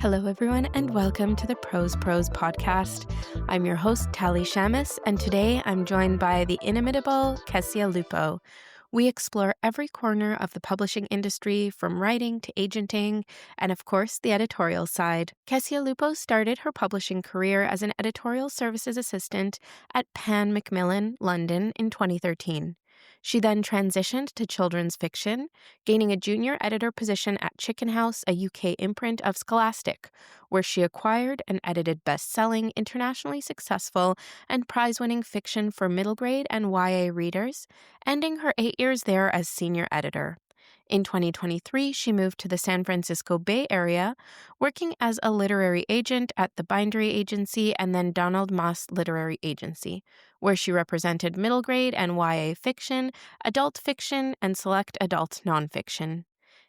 Hello, everyone, and welcome to the Prose podcast. I'm your host, Tali Shamus, and today I'm joined by the inimitable Kesia Lupo. We explore every corner of the publishing industry, from writing to agenting, and of course, the editorial side. Kesia Lupo started her publishing career as an Editorial Services Assistant at Pan Macmillan, London, in 2013. She then transitioned to children's fiction, gaining a junior editor position at Chicken House, a UK imprint of Scholastic, where she acquired and edited bestselling, internationally successful, and prize-winning fiction for middle grade and YA readers, ending her 8 years there as senior editor. In 2023, she moved to the San Francisco Bay Area, working as a literary agent at the Bindery Agency and then Donald Maass Literary Agency, where she represented middle grade and YA fiction, adult fiction, and select adult nonfiction.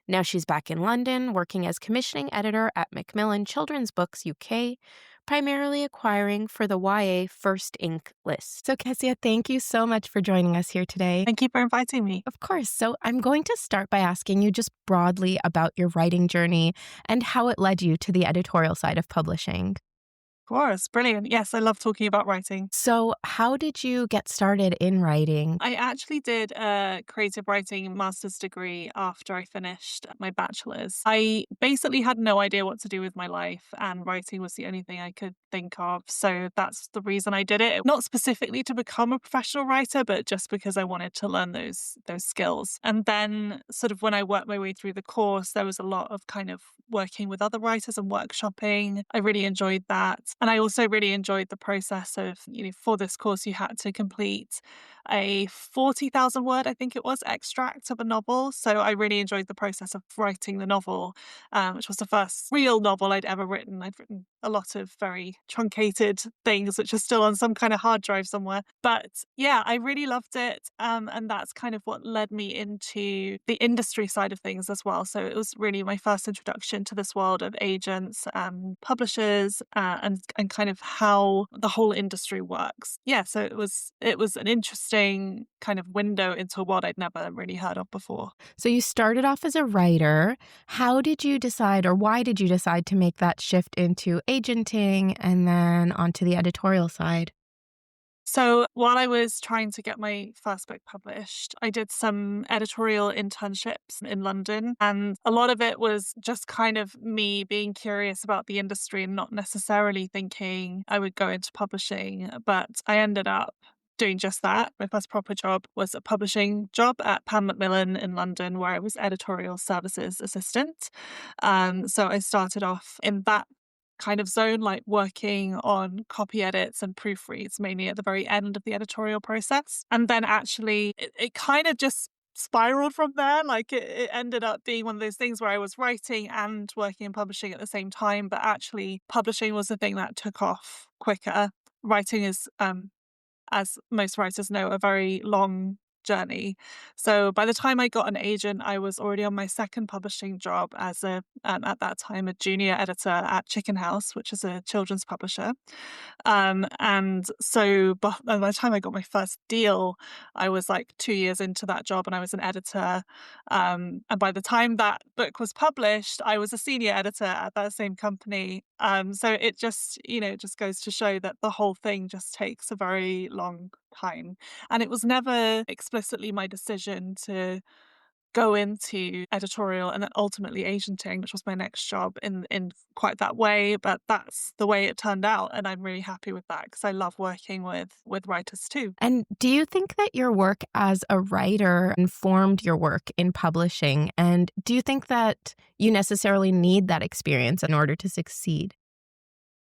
Now she's back in London, working as commissioning editor at Macmillan Children's Books UK, primarily acquiring for the YA First Ink list. So, Kesia, thank you so much for joining us here today. Thank you for inviting me. Of course. So I'm going to start by asking you just broadly about your writing journey and how it led you to the editorial side of publishing. Of course, brilliant. Yes, I love talking about writing. So how did you get started in writing? I actually did a creative writing master's degree after I finished my bachelor's. I basically had no idea what to do with my life, and writing was the only thing I could think of. So that's the reason I did it. Not specifically to become a professional writer, but just because I wanted to learn those skills. And then sort of when I worked my way through the course, there was a lot of kind of working with other writers and workshopping. I really enjoyed that. And I also really enjoyed the process of, for this course, you had to complete a 40,000 word, I think it was, extract of a novel. So I really enjoyed the process of writing the novel, which was the first real novel I'd ever written. I'd written a lot of very truncated things, which are still on some kind of hard drive somewhere. But yeah, I really loved it. And that's kind of what led me into the industry side of things as well. So it was really my first introduction to this world of agents and publishers, and kind of how the whole industry works. Yeah, so it was an interesting kind of window into a world I'd never really heard of before. So you started off as a writer. How did you decide, or why did you decide to make that shift into agenting and then onto the editorial side? So while I was trying to get my first book published, I did some editorial internships in London. And a lot of it was just kind of me being curious about the industry and not necessarily thinking I would go into publishing. But I ended up doing just that. My first proper job was a publishing job at Pan Macmillan in London, where I was Editorial Services Assistant. So I started off in that kind of zone, like working on copy edits and proofreads, mainly at the very end of the editorial process. And then actually it kind of just spiraled from there. Like it ended up being one of those things where I was writing and working in publishing at the same time, but actually publishing was the thing that took off quicker. Writing is, as most writers know, a very long journey. So by the time I got an agent, I was already on my second publishing job as at that time, a junior editor at Chicken House, which is a children's publisher. And so by the time I got my first deal, I was like 2 years into that job and I was an editor. And by the time that book was published, I was a senior editor at that same company. So it just, just goes to show that the whole thing just takes a very long time. And it was never explicitly my decision to go into editorial and then ultimately agenting, which was my next job, in quite that way. But that's the way it turned out. And I'm really happy with that because I love working with writers too. And do you think that your work as a writer informed your work in publishing? And do you think that you necessarily need that experience in order to succeed?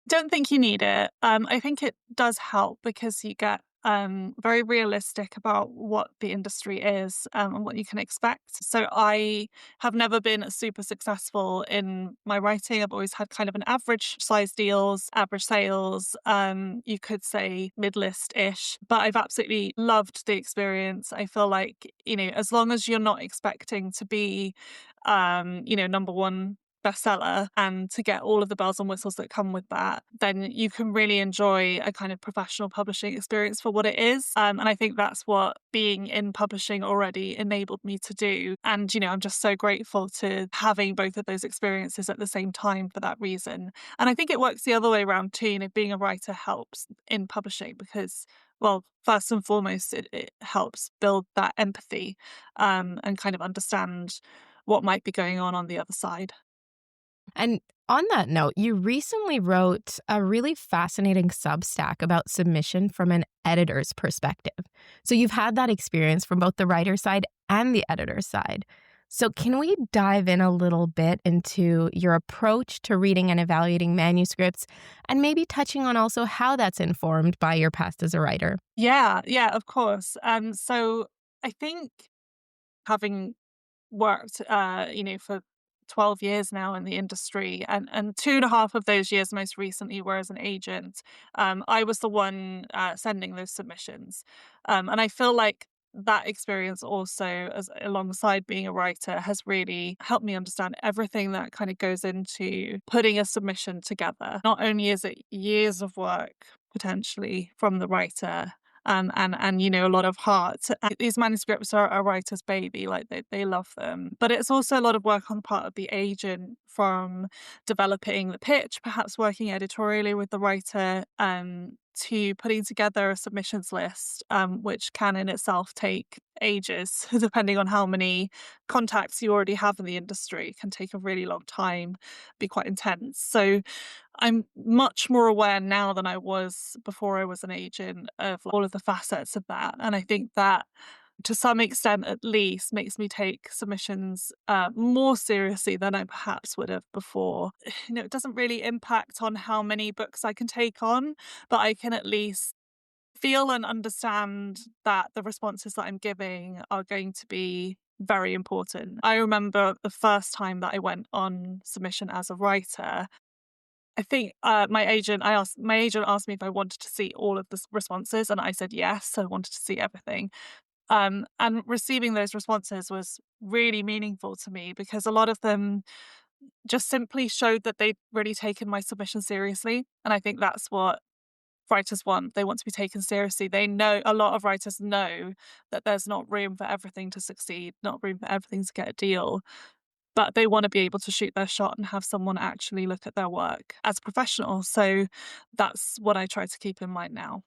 Don't think you need it. I think it does help because you get very realistic about what the industry is, and what you can expect. So I have never been super successful in my writing. I've always had kind of an average size deals, average sales, you could say mid-list-ish, but I've absolutely loved the experience. I feel like, as long as you're not expecting to be, number one bestseller and to get all of the bells and whistles that come with that, then you can really enjoy a kind of professional publishing experience for what it is. And I think that's what being in publishing already enabled me to do. And, I'm just so grateful to having both of those experiences at the same time for that reason. And I think it works the other way around too. Being a writer helps in publishing because, well, first and foremost, it helps build that empathy and kind of understand what might be going on the other side. And on that note, you recently wrote a really fascinating Substack about submission from an editor's perspective. So you've had that experience from both the writer side and the editor side. So can we dive in a little bit into your approach to reading and evaluating manuscripts and maybe touching on also how that's informed by your past as a writer? Yeah, of course. So I think having worked, for 12 years now in the industry, and 2.5 of those years most recently were as an agent. I was the one sending those submissions. And I feel like that experience also, as alongside being a writer, has really helped me understand everything that kind of goes into putting a submission together. Not only is it years of work potentially from the writer, and a lot of heart. And these manuscripts are a writer's baby, like they love them. But it's also a lot of work on the part of the agent, from developing the pitch, perhaps working editorially with the writer, to putting together a submissions list, which can in itself take ages, depending on how many contacts you already have in the industry. It can take a really long time, be quite intense. So I'm much more aware now than I was before I was an agent of all of the facets of that. And I think that, to some extent at least, makes me take submissions more seriously than I perhaps would have before. It doesn't really impact on how many books I can take on, but I can at least feel and understand that the responses that I'm giving are going to be very important. I remember the first time that I went on submission as a writer. I think my agent asked me if I wanted to see all of the responses, and I said yes. I wanted to see everything. And receiving those responses was really meaningful to me because a lot of them just simply showed that they'd really taken my submission seriously. And I think that's what writers want. They want to be taken seriously. A lot of writers know that there's not room for everything to succeed, not room for everything to get a deal, but they want to be able to shoot their shot and have someone actually look at their work as a professional. So that's what I try to keep in mind now.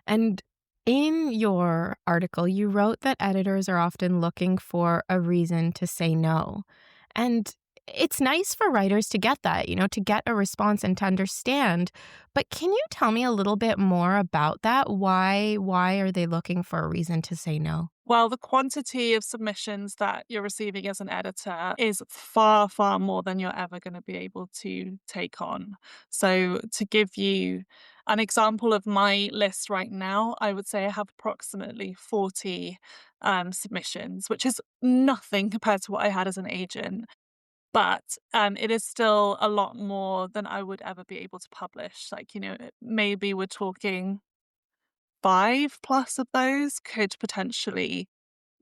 And in your article, you wrote that editors are often looking for a reason to say no. And it's nice for writers to get that, to get a response and to understand. But can you tell me a little bit more about that? Why are they looking for a reason to say no? Well, the quantity of submissions that you're receiving as an editor is far, far more than you're ever going to be able to take on. So, to give you an example of my list right now, I would say I have approximately 40 submissions, which is nothing compared to what I had as an agent. But it is still a lot more than I would ever be able to publish. Like, maybe we're talking 5 plus of those could potentially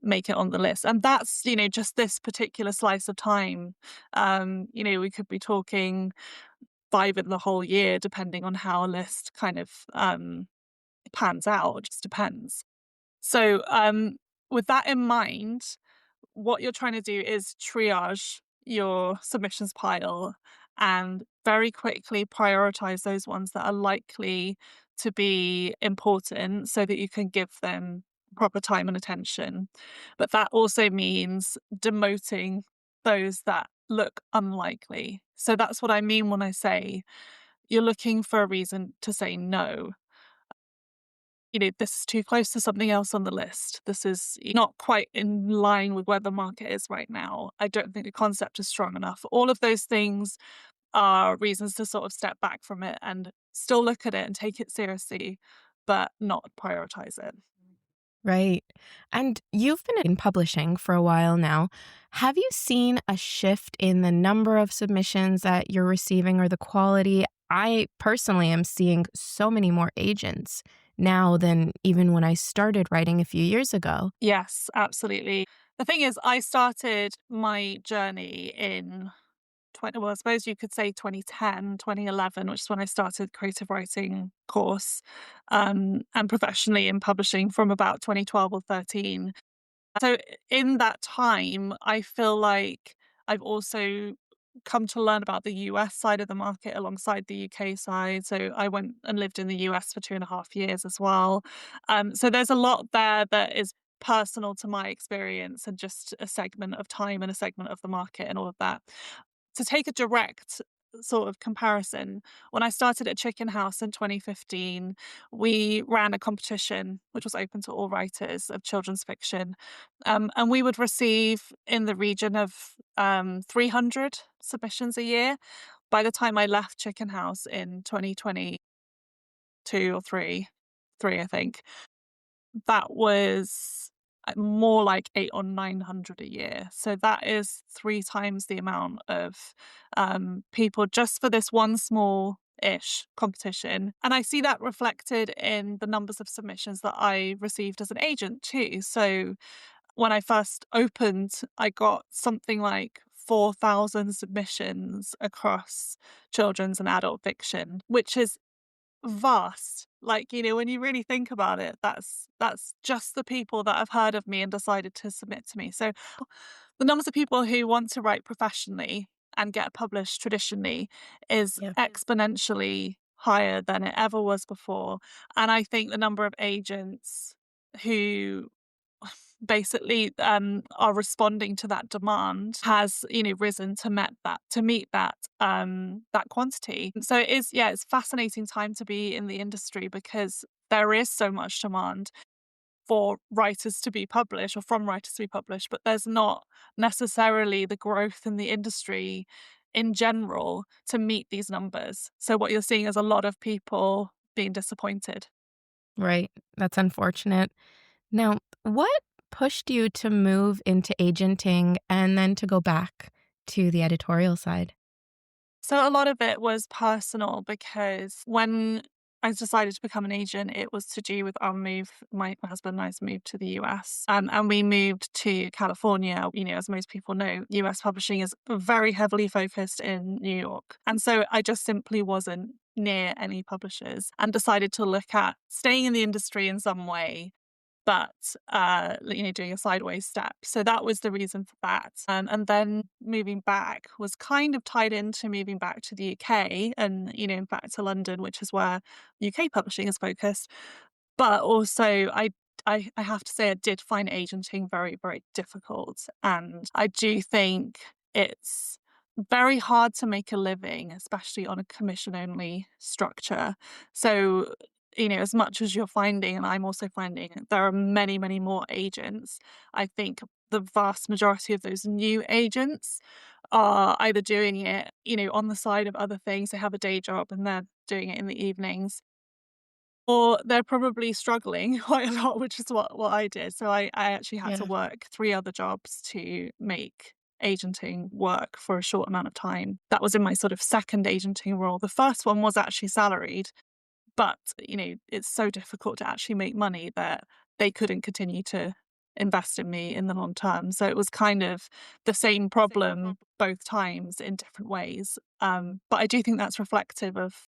make it on the list. And that's, just this particular slice of time. We could be talking 5 in the whole year, depending on how a list kind of pans out. It just depends. So, with that in mind, what you're trying to do is triage your submissions pile and very quickly prioritize those ones that are likely to be important so that you can give them proper time and attention. But that also means demoting those that look unlikely. So that's what I mean when I say you're looking for a reason to say no. This is too close to something else on the list. This is not quite in line with where the market is right now. I don't think the concept is strong enough. All of those things are reasons to sort of step back from it and still look at it and take it seriously, but not prioritize it. Right. And you've been in publishing for a while now. Have you seen a shift in the number of submissions that you're receiving or the quality? I personally am seeing so many more agents now than even when I started writing a few years ago. Yes, absolutely. The thing is, I started my journey in well, I suppose you could say 2010, 2011, which is when I started creative writing course, and professionally in publishing from about 2012 or 13. So in that time, I feel like I've also come to learn about the US side of the market alongside the UK side. So I went and lived in the US for 2.5 years as well. So there's a lot there that is personal to my experience and just a segment of time and a segment of the market and all of that. To take a direct sort of comparison, when I started at Chicken House in 2015, we ran a competition which was open to all writers of children's fiction. And we would receive in the region of 300 submissions a year. By the time I left Chicken House in 2022 or three, I think, that was more like 8 or 900 a year. So that is 3 times the amount of people just for this one small ish competition. And I see that reflected in the numbers of submissions that I received as an agent too. So when I first opened, I got something like 4,000 submissions across children's and adult fiction, which is vast. Like, when you really think about it, that's just the people that have heard of me and decided to submit to me. So the numbers of people who want to write professionally and get published traditionally is Yeah. exponentially higher than it ever was before. And I think the number of agents who basically are responding to that demand has risen to meet that quantity. So it's fascinating time to be in the industry because there is so much demand for writers to be published or from writers to be published, but there's not necessarily the growth in the industry in general to meet these numbers. So what you're seeing is a lot of people being disappointed. Right. That's unfortunate. Now, what pushed you to move into agenting and then to go back to the editorial side? So a lot of it was personal because when I decided to become an agent, it was to do with our move. My husband and I moved to the US, and we moved to California. As most people know, US publishing is very heavily focused in New York. And so I just simply wasn't near any publishers and decided to look at staying in the industry in some way but doing a sideways step. So that was the reason for that. And then moving back was kind of tied into moving back to the UK and back to London, which is where UK publishing is focused. But also, I have to say, I did find agenting very, very difficult, and I do think it's very hard to make a living, especially on a commission only structure. So as much as you're finding, and I'm also finding, there are many, many more agents. I think the vast majority of those new agents are either doing it, on the side of other things. They have a day job and they're doing it in the evenings, or they're probably struggling quite a lot, which is what I did. So I actually had to Yeah. work 3 other jobs to make agenting work for a short amount of time. That was in my sort of second agenting role. The first one was actually salaried, but, it's so difficult to actually make money that they couldn't continue to invest in me in the long term. So it was kind of the same problem both times in different ways. But I do think that's reflective of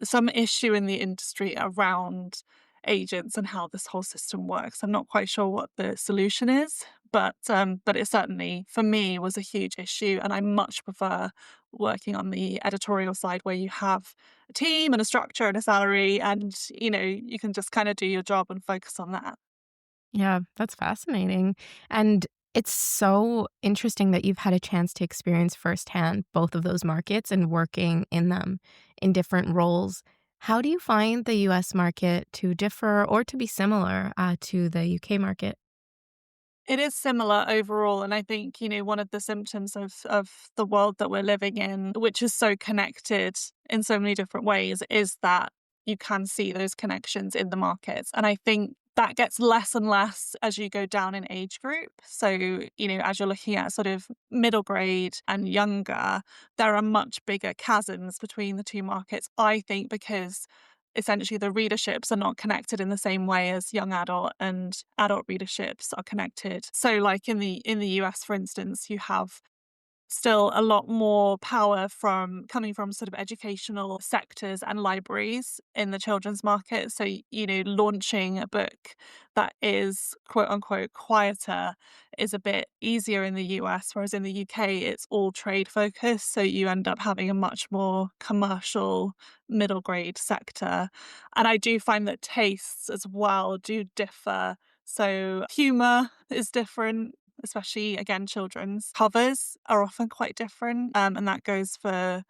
some issue in the industry around agents and how this whole system works. I'm not quite sure what the solution is, but it certainly, for me, was a huge issue, and I much prefer working on the editorial side where you have a team and a structure and a salary, and you can just kind of do your job and focus on that. Yeah, that's fascinating. And it's so interesting that you've had a chance to experience firsthand both of those markets and working in them in different roles. How do you find the US market to differ or to be similar to the UK market? It is similar overall, and I think, one of the symptoms of the world that we're living in, which is so connected in so many different ways, is that you can see those connections in the markets. And I think that gets less and less as you go down in age group. So, as you're looking at sort of middle grade and younger, there are much bigger chasms between the two markets, I think, because essentially the readerships are not connected in the same way as young adult and adult readerships are connected. So like in the US, for instance, you have still a lot more power from coming from sort of educational sectors and libraries in the children's market. So, launching a book that is quote unquote quieter is a bit easier in the US, whereas in the UK, it's all trade focused. So you end up having a much more commercial middle grade sector. And I do find that tastes as well do differ. So humor is different, especially again, children's covers are often quite different. And that goes for,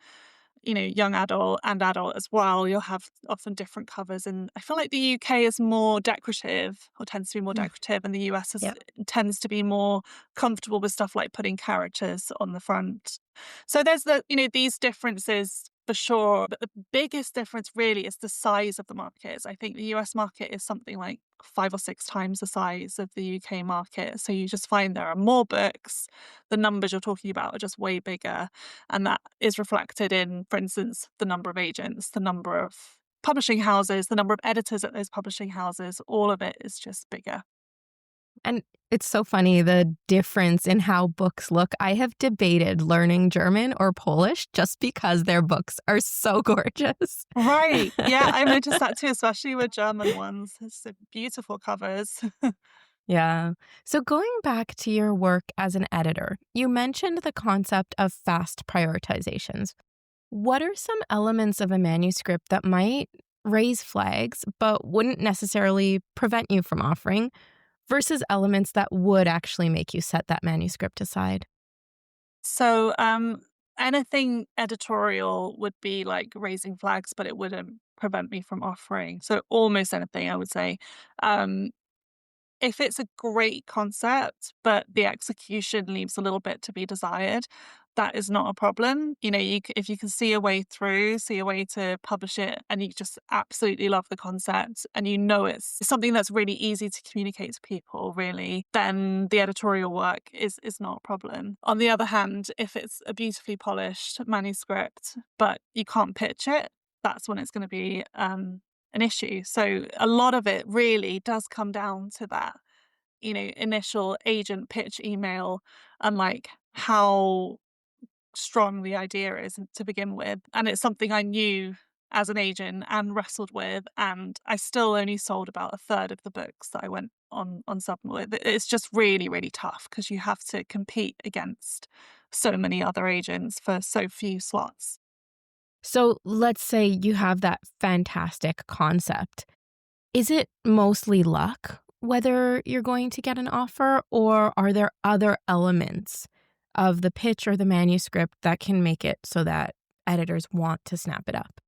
young adult and adult as well. You'll have often different covers. And I feel like the UK is more decorative or tends to be more Mm, decorative, and the US yeah. tends to be more comfortable with stuff like putting characters on the front. So there's these differences for sure. But the biggest difference really is the size of the markets. I think the US market is something like 5 or 6 times the size of the UK market. So you just find there are more books. The numbers you're talking about are just way bigger. And that is reflected in, for instance, the number of agents, the number of publishing houses, the number of editors at those publishing houses. All of it is just bigger. And it's so funny the difference in how books look. I have debated learning German or Polish just because their books are so gorgeous. Right. Yeah, I've noticed that too, especially with German ones. It's so beautiful covers. Yeah. So going back to your work as an editor, you mentioned the concept of fast prioritizations. What are some elements of a manuscript that might raise flags but wouldn't necessarily prevent you from offering versus elements that would actually make you set that manuscript aside? So, anything editorial would be like raising flags, but it wouldn't prevent me from offering. So almost anything, I would say. Um, If it's a great concept, but the execution leaves a little bit to be desired, that is not a problem. If you can see a way through, see a way to publish it, and you just absolutely love the concept, and it's something that's really easy to communicate to people, really, then the editorial work is not a problem. On the other hand, if it's a beautifully polished manuscript, but you can't pitch it, that's when it's going to be an issue. So a lot of it really does come down to that, initial agent pitch email and like how strong the idea is to begin with. And it's something I knew as an agent and wrestled with. And I still only sold about a third of the books that I went on Submit with. It's just really, really tough because you have to compete against so many other agents for so few slots. So let's say you have that fantastic concept. Is it mostly luck whether you're going to get an offer, or are there other elements of the pitch or the manuscript that can make it so that editors want to snap it up?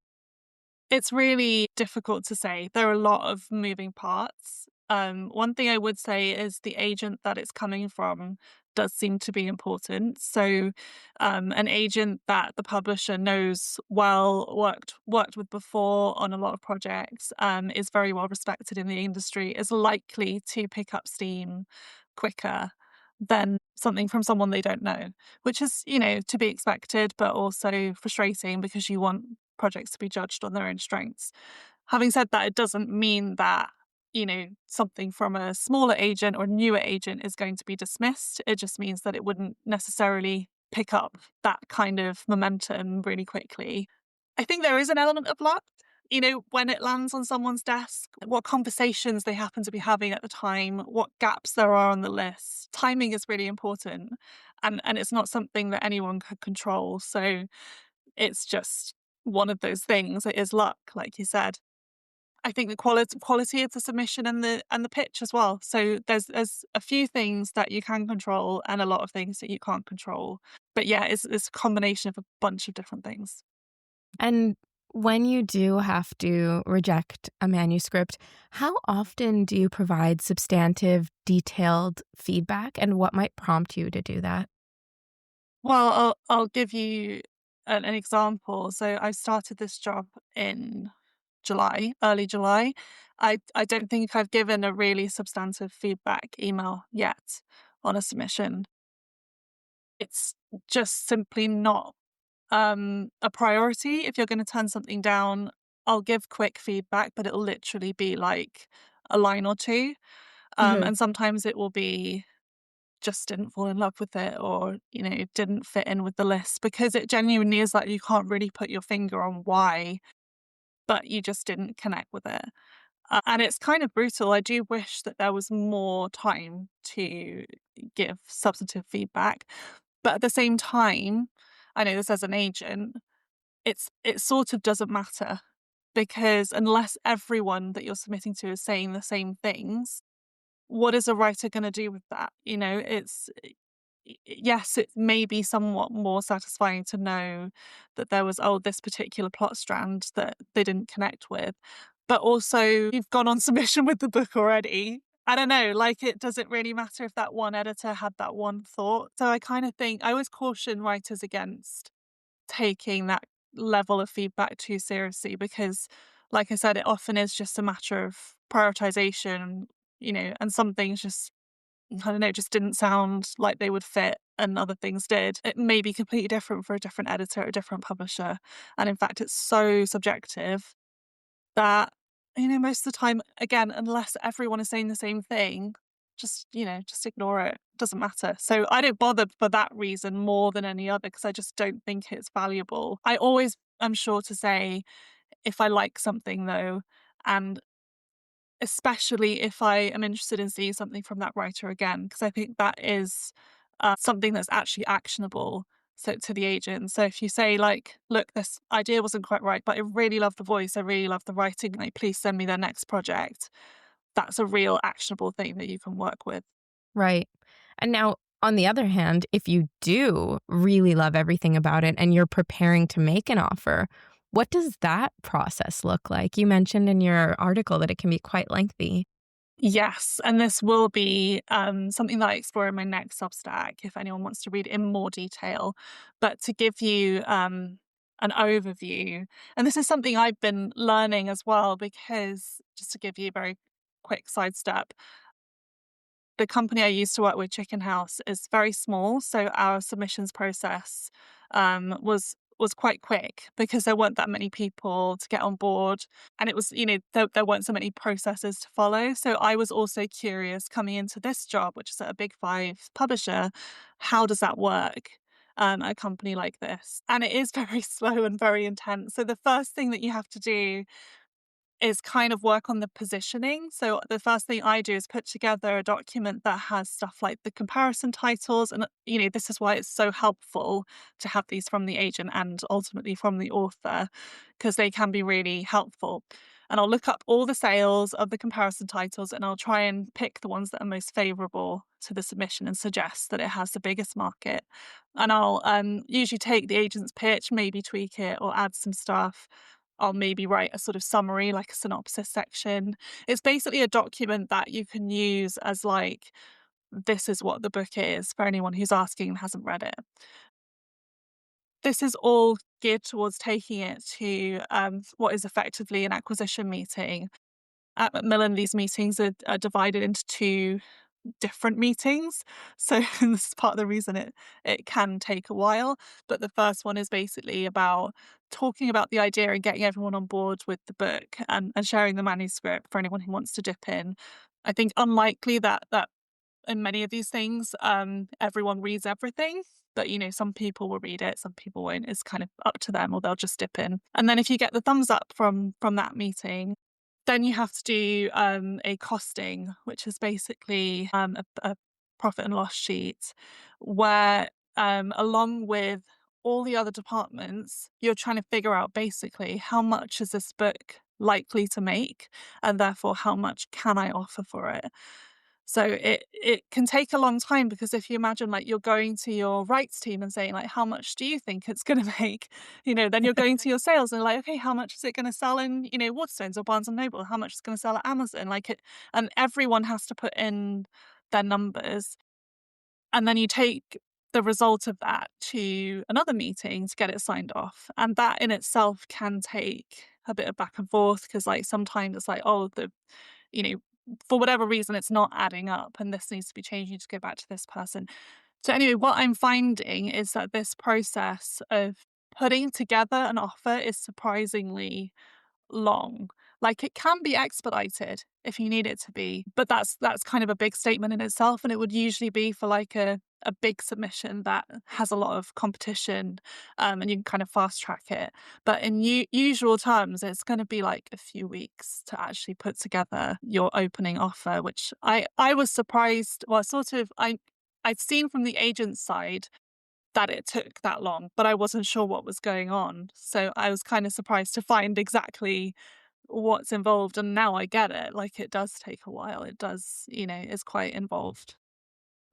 It's really difficult to say. There are a lot of moving parts. One thing I would say is the agent that it's coming from does seem to be important. So, an agent that the publisher knows well, worked with before on a lot of projects, is very well respected in the industry, is likely to pick up steam quicker than something from someone they don't know, which is, to be expected, but also frustrating because you want projects to be judged on their own strengths. Having said that, it doesn't mean that, something from a smaller agent or newer agent is going to be dismissed. It just means that it wouldn't necessarily pick up that kind of momentum really quickly. I think there is an element of luck, when it lands on someone's desk, what conversations they happen to be having at the time, what gaps there are on the list. Timing is really important, and it's not something that anyone could control. So it's just one of those things. It is luck, like you said. I think the quality of the submission and the pitch as well. So there's a few things that you can control and a lot of things that you can't control. But yeah, it's a combination of a bunch of different things. And when you do have to reject a manuscript, how often do you provide substantive, detailed feedback, and what might prompt you to do that? Well, I'll give you an example. So I started this job in July, early July. I don't think I've given a really substantive feedback email yet on a submission. It's just simply not a priority. If you're going to turn something down, I'll give quick feedback, but it'll literally be like a line or two. Mhm. And sometimes it will be just didn't fall in love with it, or, didn't fit in with the list, because it genuinely is like you can't really put your finger on why, but you just didn't connect with it. And it's kind of brutal. I do wish that there was more time to give substantive feedback. But at the same time, I know this as an agent, it sort of doesn't matter, because unless everyone that you're submitting to is saying the same things, what is a writer going to do with that? Yes, it may be somewhat more satisfying to know that there was, this particular plot strand that they didn't connect with, but also you've gone on submission with the book already. I don't know, like, it doesn't really matter if that one editor had that one thought. So I kind of think I always caution writers against taking that level of feedback too seriously, because, like I said, it often is just a matter of prioritization, and some things just, I don't know, just didn't sound like they would fit and other things did. It may be completely different for a different editor, a different publisher. And in fact, it's so subjective that, most of the time, again, unless everyone is saying the same thing, just ignore it. It doesn't matter. So I don't bother for that reason more than any other, because I just don't think it's valuable. I always am sure to say if I like something, though, and especially if I am interested in seeing something from that writer again, because I think that is something that's actually actionable. So to the agent. So if you say, like, look, this idea wasn't quite right, but I really love the voice, I really love the writing, like, please send me their next project. That's a real actionable thing that you can work with. Right. And now, on the other hand, if you do really love everything about it and you're preparing to make an offer, what does that process look like? You mentioned in your article that it can be quite lengthy. Yes, and this will be something that I explore in my next Substack if anyone wants to read in more detail. But to give you an overview, and this is something I've been learning as well, because just to give you a very quick sidestep, the company I used to work with, Chicken House, is very small, so our submissions process was quite quick, because there weren't that many people to get on board, and it was, there weren't so many processes to follow. So I was also curious coming into this job, which is at a big five publisher, how does that work? At a company like this, and it is very slow and very intense. So the first thing that you have to do is kind of work on the positioning. So the first thing I do is put together a document that has stuff like the comparison titles. And, this is why it's so helpful to have these from the agent and ultimately from the author, because they can be really helpful. And I'll look up all the sales of the comparison titles, and I'll try and pick the ones that are most favorable to the submission and suggest that it has the biggest market. And I'll usually take the agent's pitch, maybe tweak it or add some stuff. I'll maybe write a sort of summary, like a synopsis section. It's basically a document that you can use as, like, this is what the book is, for anyone who's asking and hasn't read it. This is all geared towards taking it to what is effectively an acquisition meeting. At Macmillan, these meetings are divided into two different meetings. So this is part of the reason it can take a while. But the first one is basically about talking about the idea and getting everyone on board with the book, and sharing the manuscript for anyone who wants to dip in. I think unlikely that in many of these things, everyone reads everything. But, some people will read it, some people won't. It's kind of up to them, or they'll just dip in. And then if you get the thumbs up from that meeting, then you have to do a costing, which is basically a profit and loss sheet, where along with all the other departments, you're trying to figure out basically how much is this book likely to make, and therefore how much can I offer for it. So it can take a long time, because if you imagine, like, you're going to your rights team and saying, like, how much do you think it's going to make? Then you're going to your sales and, like, okay, how much is it going to sell in, Waterstones or Barnes and Noble? How much is it going to sell at Amazon? And everyone has to put in their numbers. And then you take the result of that to another meeting to get it signed off. And that in itself can take a bit of back and forth, because, like, sometimes it's like, you know, for whatever reason, it's not adding up and this needs to be changed. You need to go back to this person. So anyway, what I'm finding is that this process of putting together an offer is surprisingly long. Like, it can be expedited if you need it to be, but that's kind of a big statement in itself, and it would usually be for like a big submission that has a lot of competition, and you can kind of fast track it. But in usual terms, it's going to be like a few weeks to actually put together your opening offer, which I was surprised. Well, sort of, I'd seen from the agent's side that it took that long, but I wasn't sure what was going on. So I was kind of surprised to find exactly what's involved, and now I get it. Like, it does take a while. It does, it's quite involved.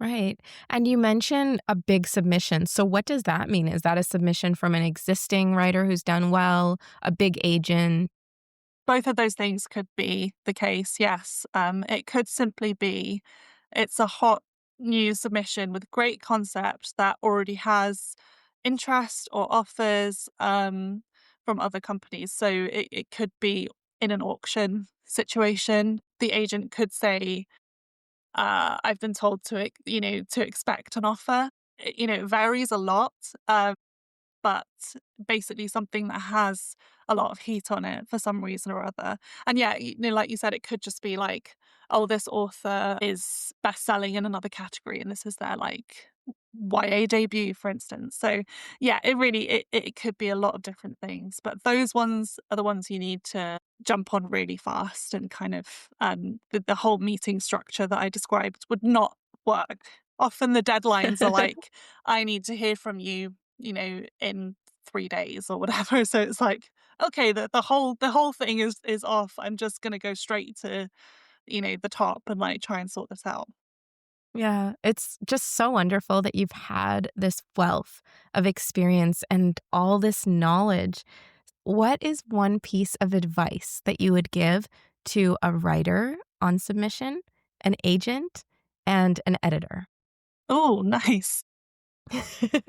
Right. And you mentioned a big submission. So what does that mean? Is that a submission from an existing writer who's done well, a big agent? Both of those things could be the case, yes. It could simply be it's a hot new submission with great concept that already has interest or offers from other companies. So it could be in an auction situation. The agent could say, I've been told to expect an offer. It varies a lot. But basically something that has a lot of heat on it for some reason or other. And yeah, like you said, it could just be like, oh, this author is best-selling in another category, and this is their like YA debut, for instance. So yeah, it could be a lot of different things, but those ones are the ones you need to jump on really fast, and kind of the whole meeting structure that I described would not work. Often the deadlines are like, I need to hear from you, in 3 days or whatever. So it's like, okay, the whole thing is off. I'm just gonna go straight to, the top and like try and sort this out. Yeah, it's just so wonderful that you've had this wealth of experience and all this knowledge. What is one piece of advice that you would give to a writer on submission, an agent, and an editor? Oh, nice.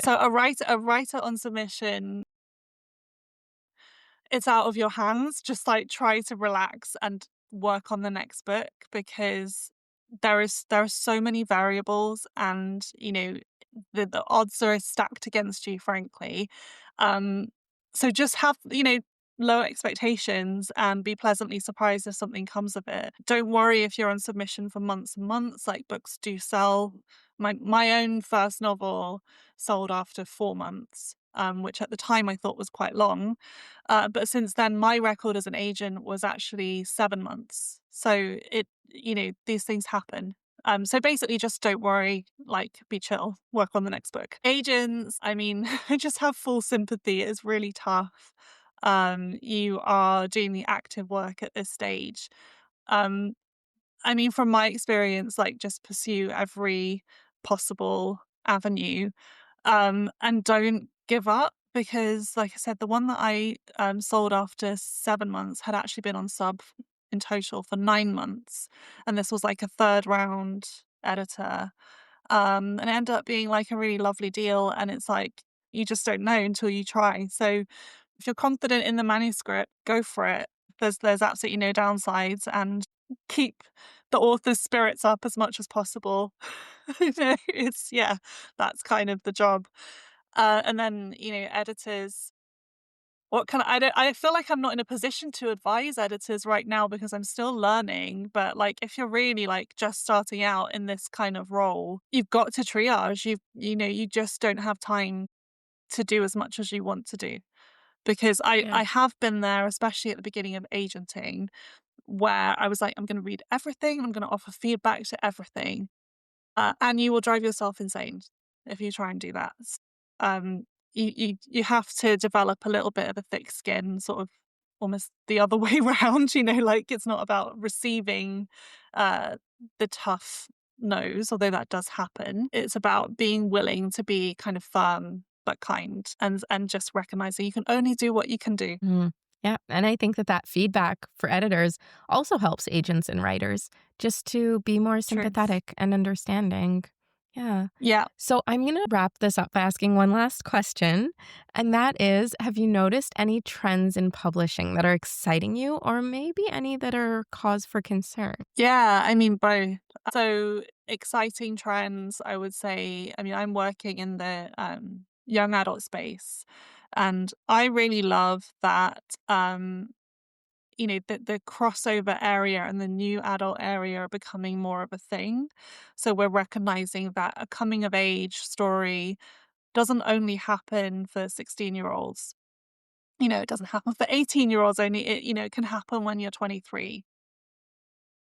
So a writer on submission, it's out of your hands. Just like try to relax and work on the next book, because there are so many variables, and the odds are stacked against you, frankly. Um, so just have, low expectations and be pleasantly surprised if something comes of it. Don't worry if you're on submission for months and months. Like, books do sell. My own first novel sold after 4 months, which at the time I thought was quite long. But since then, my record as an agent was actually 7 months. So these things happen. So basically, just don't worry, like, be chill, work on the next book. Agents, I mean, just have full sympathy. It is really tough. You are doing the active work at this stage. Um, I mean, from my experience, like, just pursue every possible avenue, and don't give up, because, like I said, the one that I sold after 7 months had actually been on sub in total for 9 months, and this was like a third round editor, and it ended up being like a really lovely deal. And it's like, you just don't know until you try. So if you're confident in the manuscript, go for it. There's absolutely no downsides, and keep the author's spirits up as much as possible. It's, yeah, that's kind of the job. And then, editors, I feel like I'm not in a position to advise editors right now because I'm still learning. But like, if you're really like just starting out in this kind of role, you've got to triage. You just don't have time to do as much as you want to do. Because Yeah. I have been there, especially at the beginning of agenting, where I was like, I'm going to read everything, I'm going to offer feedback to everything. And you will drive yourself insane if you try and do that. Um, you have to develop a little bit of a thick skin, sort of almost the other way round. Like, it's not about receiving uh, the tough no's, although that does happen. It's about being willing to be kind of firm but kind, and just recognizing you can only do what you can do. Mm. Yeah. And I think that that feedback for editors also helps agents and writers just to be more True. sympathetic and understanding. Yeah. Yeah. So I'm going to wrap this up by asking one last question. And that is, have you noticed any trends in publishing that are exciting you, or maybe any that are cause for concern? Yeah, I mean, both. So exciting trends, I would say. I mean, I'm working in the young adult space, and I really love that. the crossover area and the new adult area are becoming more of a thing. So we're recognizing that a coming of age story doesn't only happen for 16-year-olds. It doesn't happen for 18-year-olds only. It can happen when you're 23.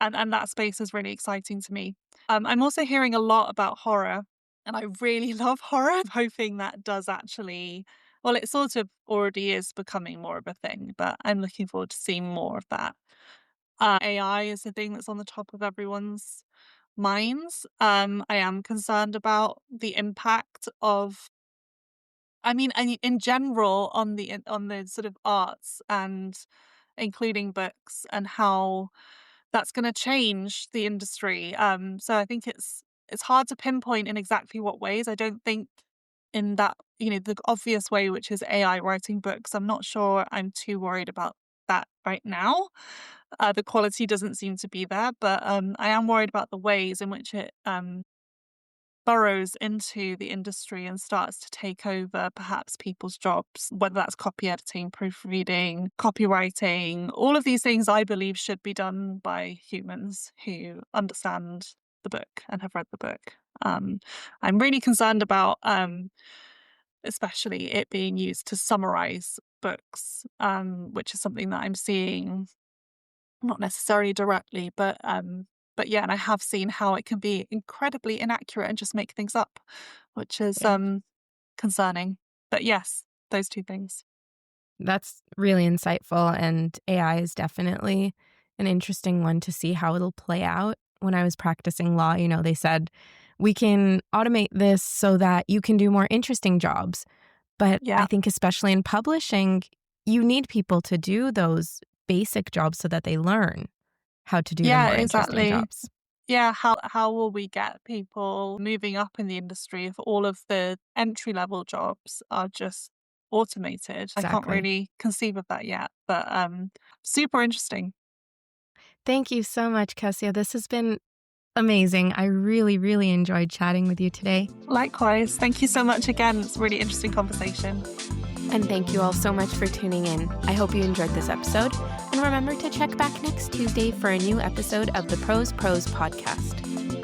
And that space is really exciting to me. I'm also hearing a lot about horror, and I really love horror. I'm hoping that does actually, well, it sort of already is becoming more of a thing, but I'm looking forward to seeing more of that. AI is the thing that's on the top of everyone's minds. I am concerned about the impact of, in general, on the sort of arts, and including books, and how that's going to change the industry. So I think it's hard to pinpoint in exactly what ways. I don't think in that, the obvious way, which is AI writing books. I'm not sure I'm too worried about that right now. The quality doesn't seem to be there, but I am worried about the ways in which it burrows into the industry and starts to take over perhaps people's jobs, whether that's copy editing, proofreading, copywriting. All of these things I believe should be done by humans who understand the book and have read the book. I'm really concerned about especially it being used to summarize books, which is something that I'm seeing, not necessarily directly, but yeah, and I have seen how it can be incredibly inaccurate and just make things up, which is Yeah. concerning. But yes, those two things. That's really insightful, and AI is definitely an interesting one to see how it'll play out. When I was practicing law, they said, we can automate this so that you can do more interesting jobs. But I Yeah. think especially in publishing, you need people to do those basic jobs so that they learn how to do the Yeah, more interesting exactly. jobs. Yeah, how will we get people moving up in the industry if all of the entry level jobs are just automated? I can't Exactly. really conceive of that yet, but super interesting. Thank you so much, Kesia. This has been amazing. I really, really enjoyed chatting with you today. Likewise. Thank you so much again. It's a really interesting conversation. And thank you all so much for tuning in. I hope you enjoyed this episode. And remember to check back next Tuesday for a new episode of the Prose Pros podcast.